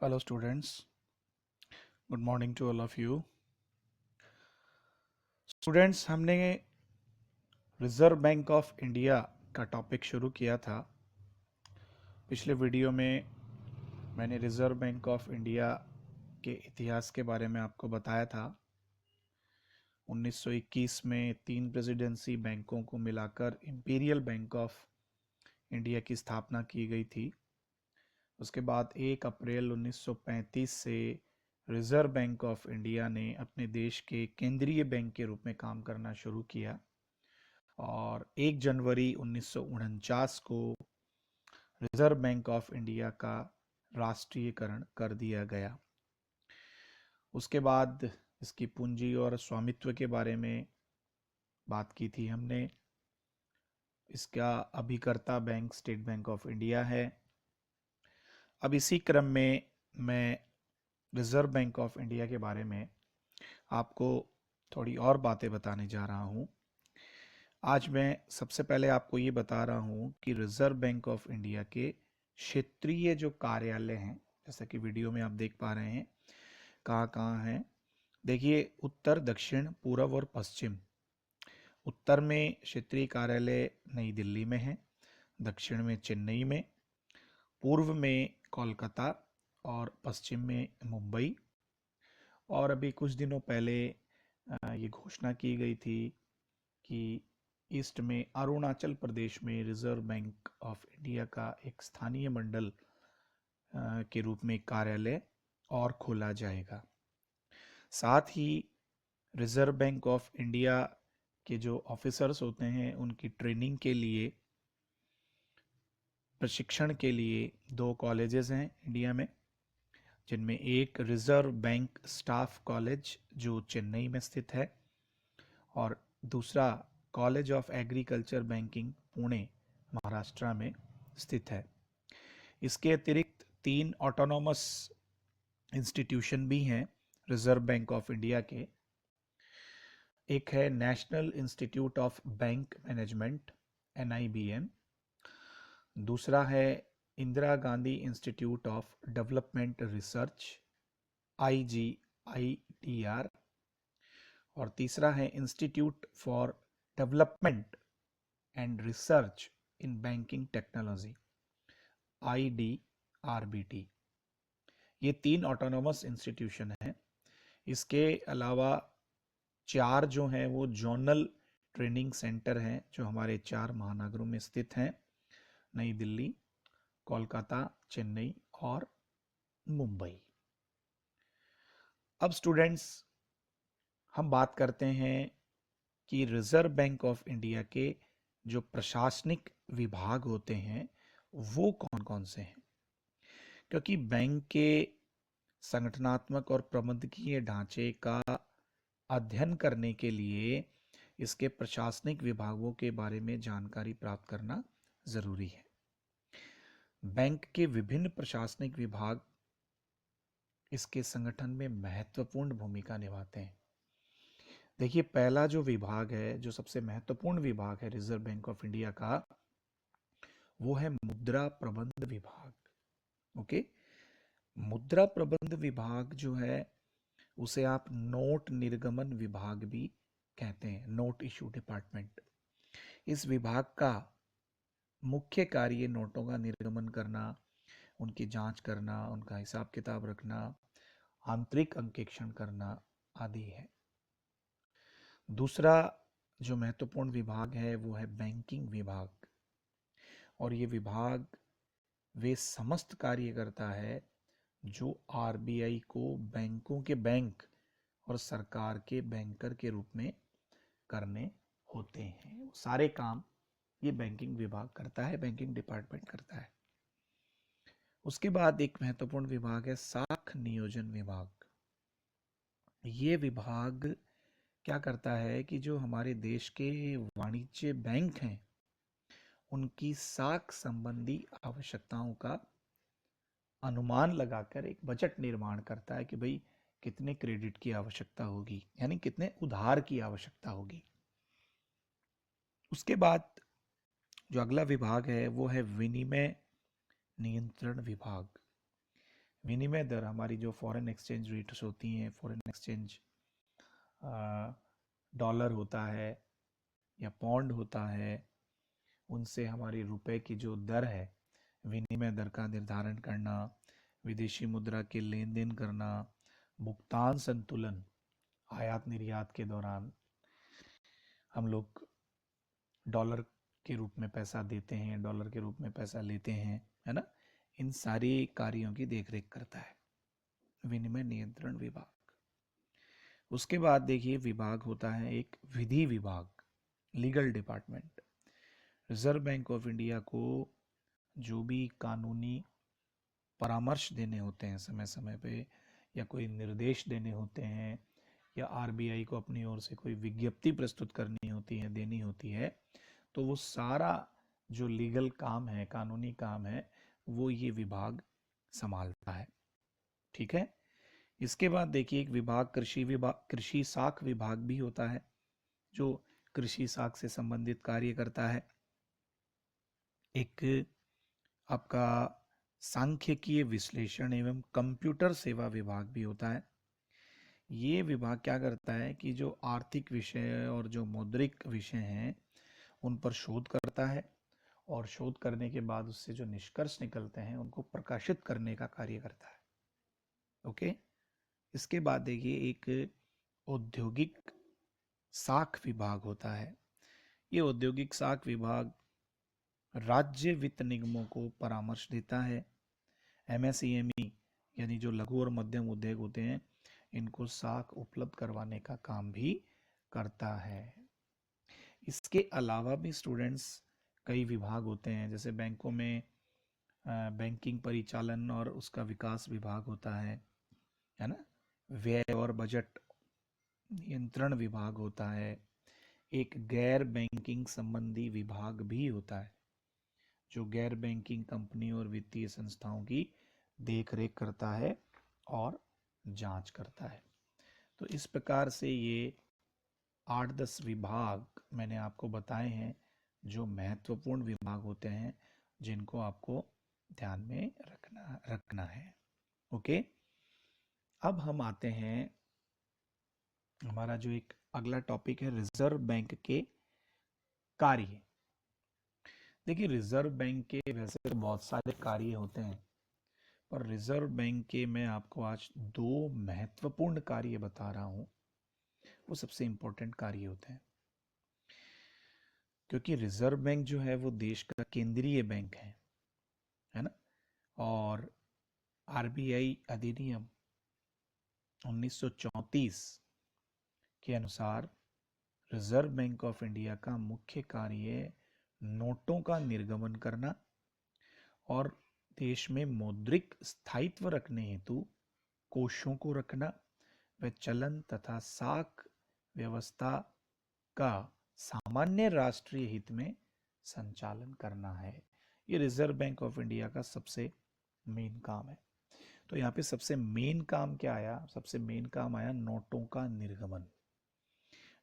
Hello students, good morning to all of you. Students, हमने reserve bank of India का topic शुरू किया था। पिछले वीडियो में मैंने रिजर्व बैंक ऑफ इंडिया के इतिहास के बारे में आपको बताया था। 1921 में 3 प्रेसिडेंसी बैंकों को मिलाकर इंपीरियल बैंक ऑफ इंडिया की स्थापना की गई थी। उसके बाद 1 अप्रैल 1935 से रिजर्व बैंक ऑफ इंडिया ने अपने देश के केंद्रीय बैंक के रूप में काम करना शुरू किया और 1 जनवरी 1949 को रिजर्व बैंक ऑफ इंडिया का राष्ट्रीयकरण कर दिया गया। उसके बाद इसकी पूंजी और स्वामित्व के बारे में बात की थी हमने। इसका अभिकर्ता bank state bank of India है। अब इसी क्रम में मैं रिजर्व बैंक ऑफ इंडिया के बारे में आपको थोड़ी और बातें बताने जा रहा हूँ। आज मैं सबसे पहले आपको ये बता रहा हूँ कि रिजर्व बैंक ऑफ इंडिया के क्षेत्रीय जो कार्यालय हैं, जैसा कि वीडियो में आप देख पा रहे हैं, कहाँ कहाँ हैं। देखिए, उत्तर, दक्षिण, पूर्व और पश्चिम। उत्तर में क्षेत्रीय कार्यालय नई दिल्ली में है, दक्षिण में चेन्नई में, पूर्व में कोलकाता और पश्चिम में मुंबई। और अभी कुछ दिनों पहले ये घोषणा की गई थी कि ईस्ट में अरुणाचल प्रदेश में रिजर्व बैंक ऑफ इंडिया का एक स्थानीय मंडल के रूप में कार्यालय और खोला जाएगा। साथ ही रिजर्व बैंक ऑफ इंडिया के जो ऑफिसर्स होते हैं उनकी ट्रेनिंग के लिए, प्रशिक्षण के लिए 2 कॉलेजेस हैं इंडिया में, जिनमें एक रिजर्व बैंक स्टाफ कॉलेज जो चेन्नई में स्थित है और दूसरा college of agriculture banking Pune Maharashtra में स्थित है। इसके अतिरिक्त 3 ऑटोनॉमस इंस्टीट्यूशन भी हैं रिजर्व बैंक ऑफ इंडिया के। एक है national institute of bank management NIBM, दूसरा है Indira Gandhi institute of development research IGIDR और तीसरा है institute for development and research in banking technology IDRBT। ये 3 ऑटोनॉमस इंस्टीट्यूशन हैं। इसके अलावा 4 जो हैं वो जोनल ट्रेनिंग सेंटर हैं जो हमारे 4 महानगरों में स्थित हैं, नई दिल्ली, कोलकाता, चेन्नई और मुंबई। अब स्टूडेंट्स, हम बात करते हैं कि रिजर्व बैंक ऑफ इंडिया के जो प्रशासनिक विभाग होते हैं वो कौन कौन से हैं। क्योंकि बैंक के संगठनात्मक और प्रबंधकीय ढांचे का अध्ययन करने के लिए इसके प्रशासनिक विभागों के बारे में जानकारी प्राप्त करना जरूरी है। बैंक के विभिन्न प्रशासनिक विभाग इसके संगठन में महत्वपूर्ण भूमिका निभाते हैं। देखिए, पहला जो विभाग है, जो सबसे महत्वपूर्ण विभाग है रिजर्व बैंक ऑफ इंडिया का, वो है मुद्रा प्रबंध विभाग। ओके, मुद्रा प्रबंध विभाग जो है उसे आप नोट निर्गमन विभाग भी कहते हैं, नोट इशू डिपार्टमेंट। इस विभाग का मुख्य कार्य नोटों का निर्गमन करना, उनकी जांच करना, उनका हिसाब किताब रखना, आंतरिक अंकेक्षण करना आदि है। दूसरा जो महत्वपूर्ण विभाग है वो है बैंकिंग विभाग, और ये विभाग वे समस्त कार्य करता है जो RBI को बैंकों के बैंक और सरकार के बैंकर के रूप में करने होते हैं। वो सारे काम ये बैंकिंग विभाग करता है, बैंकिंग डिपार्टमेंट करता है। उसके बाद एक महत्वपूर्ण विभाग है साख नियोजन विभाग। ये विभाग क्या करता है कि जो हमारे देश के वाणिज्य बैंक हैं उनकी साख संबंधी आवश्यकताओं का अनुमान लगाकर एक बजट निर्माण करता है कि भाई कितने क्रेडिट की आवश्यकता होगी, यानी कितने उधार की आवश्यकता होगी। उसके बाद जो अगला विभाग है वो है विनिमय नियंत्रण विभाग। विनिमय दर, हमारी जो फॉरेन एक्सचेंज रेट्स होती हैं, फॉरेन एक्सचेंज डॉलर होता है या पौंड होता है, उनसे हमारी रुपए की जो दर है, विनिमय दर का निर्धारण करना, विदेशी मुद्रा के लेन देन करना, भुगतान संतुलन, आयात निर्यात के दौरान हम लोग डॉलर के रूप में पैसा देते हैं, डॉलर के रूप में पैसा लेते हैं, है ना, इन सारी कार्यों की देखरेख करता है विनिमय नियंत्रण विभाग। उसके बाद देखिए विभाग होता है एक विधि विभाग, legal department. Reserve bank of India को जो भी कानूनी परामर्श देने होते हैं समय समय पे, या कोई निर्देश देने होते हैं, या आरबीआई को अपनी ओर से कोई विज्ञप्ति प्रस्तुत करनी होती है, देनी होती है, तो वो सारा जो लीगल काम है, कानूनी काम है, वो ये विभाग संभालता है। ठीक है। इसके बाद देखिए एक विभाग कृषि साख विभाग भी होता है, जो कृषि साख से संबंधित कार्य करता है। एक आपका सांख्यिकीय विश्लेषण एवं कंप्यूटर सेवा विभाग भी होता है। ये विभाग क्या करता है कि जो आर्थिक विषय और जो मौद्रिक विषय हैं उन पर शोध करता है, और शोध करने के बाद उससे जो निष्कर्ष निकलते हैं उनको प्रकाशित करने का कार्य करता है। ओके। इसके बाद देखिए एक औद्योगिक साख विभाग होता है। ये औद्योगिक साख विभाग राज्य वित्त निगमों को परामर्श देता है। एमएसईएमई यानी जो लघु और मध्यम उद्योग होते हैं, इनको साख उपलब्ध करवाने का काम भी करता है। इसके अलावा भी स्टूडेंट्स कई विभाग होते हैं, जैसे बैंकों में बैंकिंग परिचालन और उसका विकास विभाग होता है ना। व्यय और बजट नियंत्रण विभाग होता है। एक गैर बैंकिंग संबंधी विभाग भी होता है, जो गैर बैंकिंग कंपनी और वित्तीय संस्थाओं की देखरेख करता है और जांच करता है। तो इस प्रकार से ये 8-10 विभाग मैंने आपको बताए हैं, जो महत्वपूर्ण विभाग होते हैं, जिनको आपको ध्यान में रखना है। ओके। अब हम आते हैं, हमारा जो एक अगला टॉपिक है रिजर्व बैंक के कार्य। देखिए रिजर्व बैंक के वैसे तो बहुत सारे कार्य होते हैं, पर रिजर्व बैंक के मैं आपको आज 2 महत्वपूर्ण कार्य बता रहा हूं, वो सबसे इंपॉर्टेंट कार्य होते हैं। क्योंकि रिजर्व बैंक जो है वो देश का केंद्रीय बैंक है ना। और आरबीआई अधिनियम 1934 के अनुसार रिजर्व बैंक ऑफ इंडिया का मुख्य कार्य नोटों का निर्गमन करना और देश में मौद्रिक स्थायित्व रखने हेतु कोषों को रखना व चलन तथा साख व्यवस्था का सामान्य राष्ट्रीय हित में संचालन करना है। ये रिजर्व बैंक ऑफ इंडिया का सबसे मेन काम है। तो यहाँ पे सबसे मेन काम क्या आया? सबसे मेन काम आया नोटों का निर्गमन।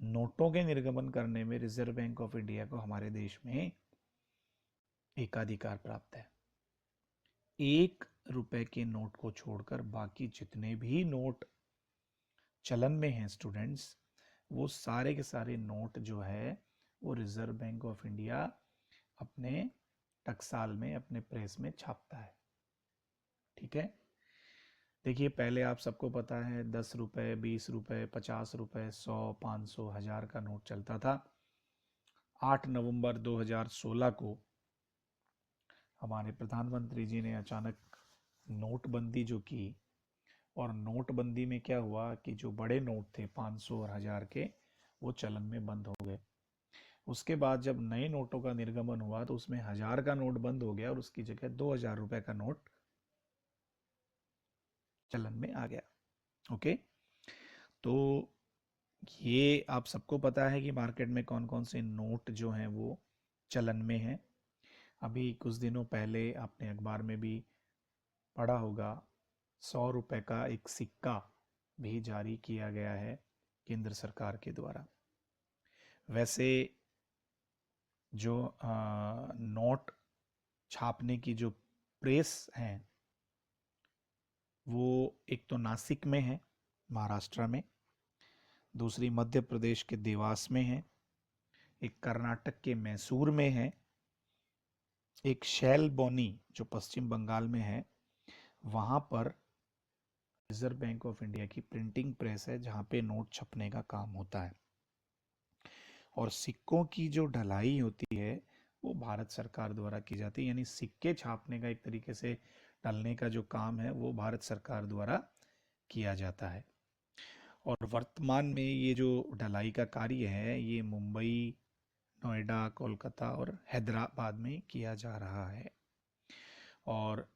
नोटों के निर्गमन करने में रिजर्व बैंक ऑफ इंडिया को हमारे देश में एकाधिकार प्राप्त है। 1 रुपए के नोट को छोड़कर बाकी जितने भी नोट चलन में हैं स्टूडेंट्स, वो सारे के सारे नोट जो है वो रिजर्व बैंक ऑफ इंडिया अपने टकसाल में, अपने प्रेस में छापता है। ठीक है। देखिए पहले आप सबको पता है 10 रुपए, 20 रुपए, 50 रुपए, 100, 500, 1000 का नोट चलता था। 8 नवंबर 2016 को हमारे प्रधानमंत्री जी ने अचानक नोटबंदी जो की, और नोटबंदी में क्या हुआ कि जो बड़े नोट थे 500 और 1000 के, वो चलन में बंद हो गए। उसके बाद जब नए नोटों का निर्गमन हुआ तो उसमें 1000 का नोट बंद हो गया और उसकी जगह 2000 रुपए का नोट चलन में आ गया। ओके। तो ये आप सबको पता है कि मार्केट में कौन कौन से नोट जो हैं वो चलन में हैं। अभी कुछ दिनों पहले आपने अखबार में भी पढ़ा होगा, 100 रुपए का एक सिक्का भी जारी किया गया है केंद्र सरकार के द्वारा। वैसे जो नोट छापने की जो प्रेस हैं, वो एक तो नासिक में है, महाराष्ट्र में, दूसरी मध्य प्रदेश के देवास में है, एक कर्नाटक के मैसूर में है, एक शैलबोनी जो पश्चिम बंगाल में है, वहाँ पर रिजर्व बैंक ऑफ इंडिया की प्रिंटिंग प्रेस है जहाँ पे नोट छपने का काम होता है। और सिक्कों की जो ढलाई होती है वो भारत सरकार द्वारा की जाती है, यानी सिक्के छापने का एक तरीके से डालने का जो काम है वो भारत सरकार द्वारा किया जाता है। और वर्तमान में ये जो ढलाई का कार्य है ये मुंबई, नोएडा, कोलकाता और हैदराबाद में किया जा रहा है। और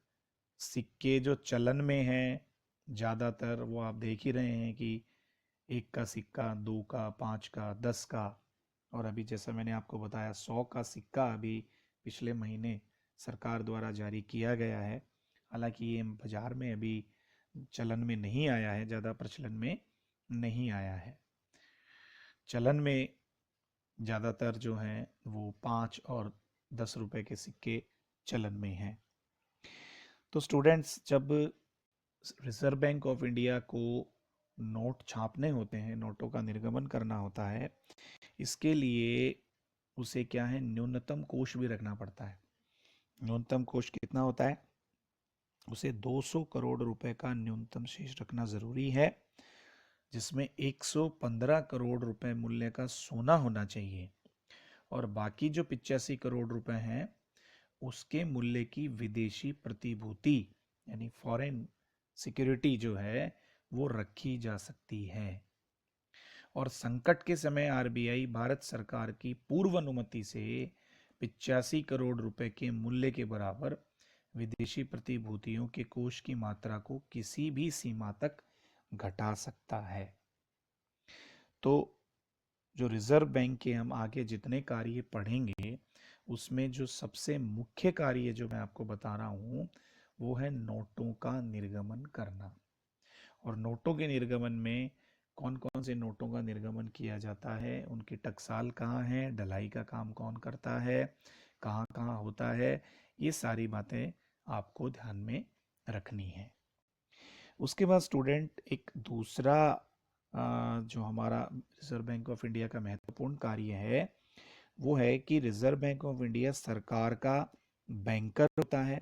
सिक्के जो चलन में हैं ज़्यादातर वो आप देख ही रहे हैं कि 1 का सिक्का, 2 का, 5 का, 10 का, और अभी जैसा मैंने आपको बताया 100 का सिक्का अभी पिछले महीने सरकार द्वारा जारी किया गया है। हालांकि ये बाजार में अभी चलन में नहीं आया है, ज़्यादा प्रचलन में नहीं आया है। चलन में ज़्यादातर जो हैं वो 5 और 10 रुपए के सिक्के चलन में हैं। तो स्टूडेंट्स, जब रिजर्व बैंक ऑफ इंडिया को नोट छापने होते हैं, नोटों का निर्गमन करना होता है, इसके लिए उसे क्या है, न्यूनतम कोष भी रखना पड़ता है। न्यूनतम कोष कितना होता है? उसे 200 करोड़ रुपए का न्यूनतम शेष रखना जरूरी है, जिसमें 115 करोड़ रुपए मूल्य का सोना होना चाहिए और बाकी जो 85 करोड़ रुपए हैं उसके मूल्य की विदेशी प्रतिभूति यानी फॉरेन सिक्योरिटी जो है वो रखी जा सकती है। और संकट के समय आरबीआई भारत सरकार की पूर्व अनुमति से 85 करोड़ रुपए के मूल्य के बराबर विदेशी प्रतिभूतियों के कोष की मात्रा को किसी भी सीमा तक घटा सकता है। तो जो रिजर्व बैंक के हम आगे जितने कार्य पढ़ेंगे उसमें जो सबसे मुख्य कार्य जो मैं आपको बता रहा हूँ वो है नोटों का निर्गमन करना। और नोटों के निर्गमन में कौन कौन से नोटों का निर्गमन किया जाता है, उनकी टकसाल कहाँ है, ढलाई का काम कौन करता है, कहाँ कहाँ होता है, ये सारी बातें आपको ध्यान में रखनी है। उसके बाद स्टूडेंट एक दूसरा जो हमारा रिजर्व बैंक ऑफ इंडिया का महत्वपूर्ण कार्य है वो है कि रिजर्व बैंक ऑफ इंडिया सरकार का बैंकर होता है,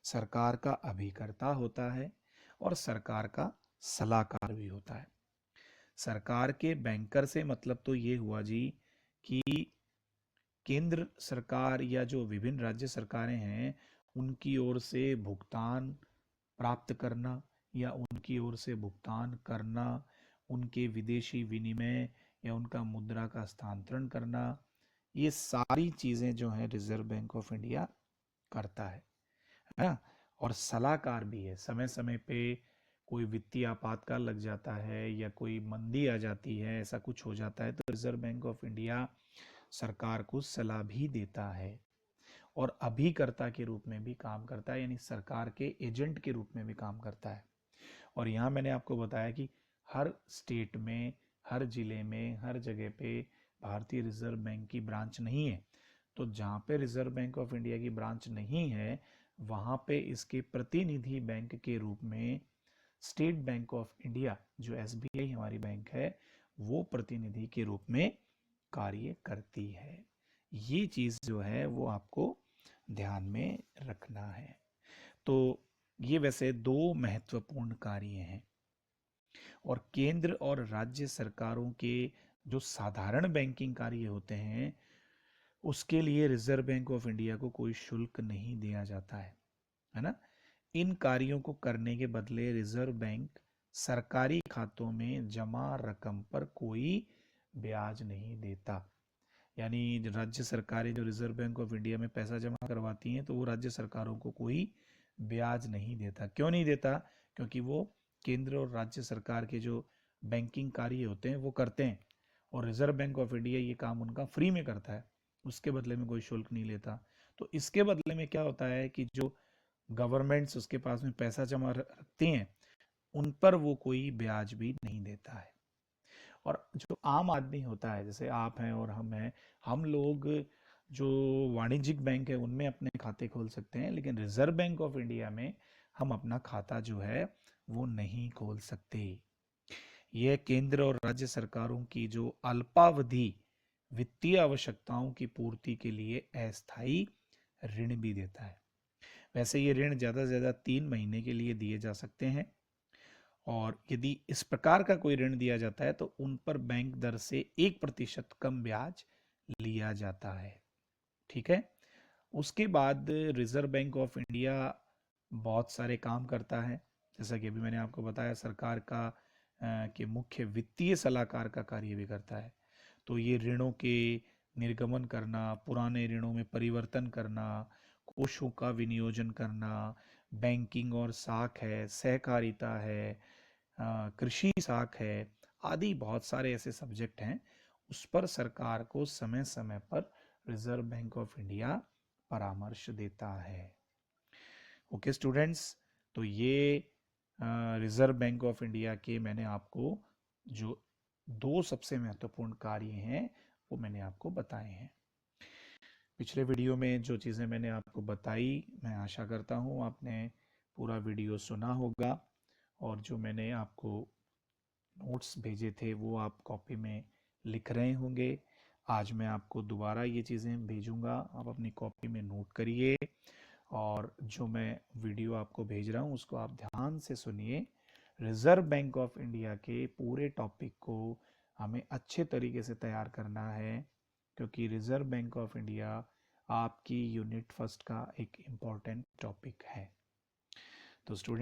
सरकार का अभिकर्ता होता है और सरकार का सलाहकार भी होता है। सरकार के बैंकर से मतलब तो ये हुआ जी कि केंद्र सरकार या जो विभिन्न राज्य सरकारें हैं उनकी ओर से भुगतान प्राप्त करना या उनकी ओर से भुगतान करना, उनके विदेशी विनिमय या उनका मुद्रा का स्थानांतरण करना, ये सारी चीज़ें जो हैं रिजर्व बैंक ऑफ इंडिया करता है ना। और सलाहकार भी है, समय समय पे कोई वित्तीय आपातकाल लग जाता है या कोई मंदी आ जाती है, ऐसा कुछ हो जाता है तो रिजर्व बैंक ऑफ इंडिया सरकार को सलाह भी देता है और अभिकर्ता के रूप में भी काम करता है, यानी सरकार के एजेंट के रूप में भी काम करता है। और यहाँ मैंने आपको बताया कि हर स्टेट में, हर जिले में, हर जगह पे भारतीय रिजर्व बैंक की ब्रांच नहीं है। तो जहाँ पे रिजर्व बैंक ऑफ इंडिया की ब्रांच नहीं है वहाँ पे इसके प्रतिनिधि बैंक के रूप में स्टेट बैंक ऑफ इंडिया जो एसबीआई हमारी बैंक है वो प्रतिनिधि के रूप में कार्य करती है। ये चीज़ जो है वो आपको ध्यान में रखना है। तो ये वैसे दो महत्वपूर्ण कार्य हैं। और केंद्र और राज्य सरकारों के जो साधारण बैंकिंग कार्य होते हैं उसके लिए रिजर्व बैंक ऑफ इंडिया को कोई शुल्क नहीं दिया जाता है ना। इन कार्यों को करने के बदले रिजर्व बैंक सरकारी खातों में जमा रकम पर कोई ब्याज नहीं देता। यानी राज्य सरकारें जो रिजर्व बैंक ऑफ इंडिया में पैसा जमा करवाती हैं तो वो राज्य सरकारों को कोई ब्याज नहीं देता। क्यों नहीं देता? क्योंकि वो केंद्र और राज्य सरकार के जो बैंकिंग कार्य होते हैं वो करते हैं और रिजर्व बैंक ऑफ इंडिया ये काम उनका फ्री में करता है, उसके बदले में कोई शुल्क नहीं लेता। तो इसके बदले में क्या होता है कि जो गवर्नमेंट्स उसके पास में पैसा जमा रखती हैं उन पर वो कोई ब्याज भी नहीं देता है। और जो आम आदमी होता है जैसे आप हैं और हम हैं, हम लोग जो वाणिज्यिक बैंक है उनमें अपने खाते खोल सकते हैं, लेकिन रिजर्व बैंक ऑफ इंडिया में हम अपना खाता जो है वो नहीं खोल सकते। यह केंद्र और राज्य सरकारों की जो अल्पावधि वित्तीय आवश्यकताओं की पूर्ति के लिए अस्थायी ऋण भी देता है। वैसे ये ऋण ज़्यादा से ज़्यादा 3 महीने के लिए दिए जा सकते हैं, और यदि इस प्रकार का कोई ऋण दिया जाता है तो उन पर बैंक दर से 1% कम ब्याज लिया जाता है। ठीक है। उसके बाद रिजर्व बैंक ऑफ इंडिया बहुत सारे काम करता है। जैसा कि अभी मैंने आपको बताया, सरकार का के मुख्य वित्तीय सलाहकार का कार्य भी करता है। तो ये ऋणों के निर्गमन करना, पुराने ऋणों में परिवर्तन करना, कोषों का विनियोजन करना, बैंकिंग और साख है, सहकारिता है, कृषि साख है, आदि बहुत सारे ऐसे सब्जेक्ट हैं, उस पर सरकार को समय समय पर रिजर्व बैंक ऑफ इंडिया परामर्श देता है। ओके स्टूडेंट्स, तो ये रिजर्व बैंक ऑफ इंडिया के मैंने आपको जो 2 सबसे महत्वपूर्ण कार्य हैं वो मैंने आपको बताए हैं। पिछले वीडियो में जो चीज़ें मैंने आपको बताई, मैं आशा करता हूँ आपने पूरा वीडियो सुना होगा, और जो मैंने आपको नोट्स भेजे थे वो आप कॉपी में लिख रहे होंगे। आज मैं आपको दोबारा ये चीज़ें भेजूंगा, आप अपनी कॉपी में नोट करिए, और जो मैं वीडियो आपको भेज रहा हूँ उसको आप ध्यान से सुनिए। रिजर्व बैंक ऑफ इंडिया के पूरे टॉपिक को हमें अच्छे तरीके से तैयार करना है, क्योंकि रिजर्व बैंक ऑफ इंडिया आपकी यूनिट फर्स्ट का एक इम्पॉर्टेंट टॉपिक है। तो स्टूडेंट